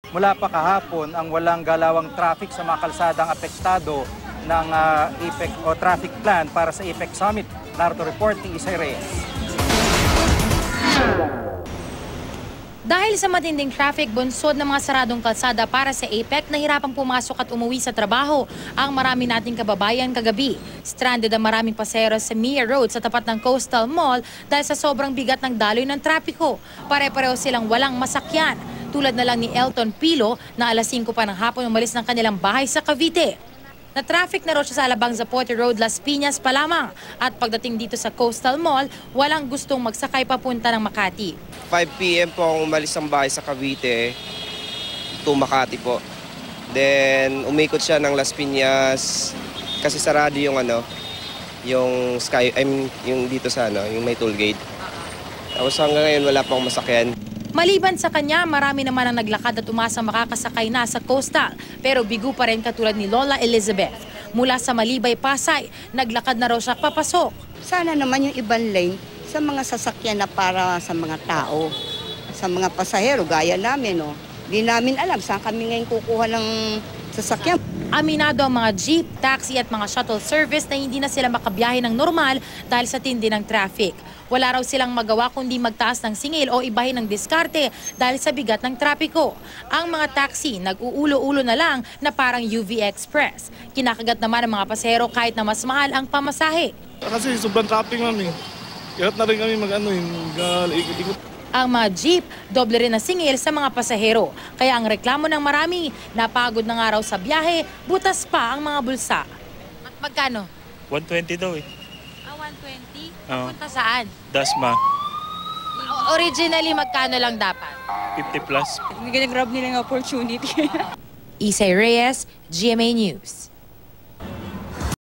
Mula pa kahapon ang walang galawang traffic sa mga kalsadang apektado ng APEC o traffic plan para sa APEC Summit. Narito report ni Isay Reyes. Dahil sa matinding traffic, bunsod ng mga saradong kalsada para sa APEC, nahirapang pumasok at umuwi sa trabaho ang marami nating kababayan kagabi. Stranded ang maraming pasahero sa Mia Road sa tapat ng Coastal Mall dahil sa sobrang bigat ng daloy ng trapiko. Pare-pareho silang walang masakyan. Tulad na lang ni Elton Pilo na alas 5 pa ng hapon umalis ng kanilang bahay sa Cavite. Na-traffic na raw siya sa Alabang Zapote Road, Las Piñas pa lamang. At pagdating dito sa Coastal Mall, walang gustong magsakay papunta ng Makati. 5 p.m. po akong umalis ng bahay sa Cavite to Makati po. Then umikot siya ng Las Piñas kasi sarado yung yung yung dito sa yung may toll gate. Tapos hanggang ngayon wala pa akong masakyan. Maliban sa kanya, marami naman ang naglakad at umasang makakasakay na sa coastal. Pero bigo pa rin katulad ni Lola Elizabeth. Mula sa Malibay, Pasay, naglakad na raw siya papasok. Sana naman yung ibang lane sa mga sasakyan na para sa mga tao, sa mga pasahero, gaya namin. No? Di namin alam saan kami ngayon kukuha ng sasakyan. Aminado ang mga jeep, taxi at mga shuttle service na hindi na sila makabiyahe ng normal dahil sa tindi ng traffic. Wala raw silang magawa kundi magtaas ng singil o ibahin ng diskarte dahil sa bigat ng trapiko. Ang mga taxi nag-uulo-ulo na lang na parang UV Express. Kinakagat naman ang mga pasahero kahit na mas mahal ang pamasahe. Kasi sobrang traffic namin. Hirap na rin kami ikot-ikot. Ang mga jeep, doble rin na singil sa mga pasahero. Kaya ang reklamo ng marami, napagod na nga raw sa biyahe, butas pa ang mga bulsa. Magkano? 120 daw eh. 120? Oo. Punta saan? Dasma, Originally, magkano lang dapat? 50 plus. Nag-grab nila ng opportunity. Isay Reyes, GMA News.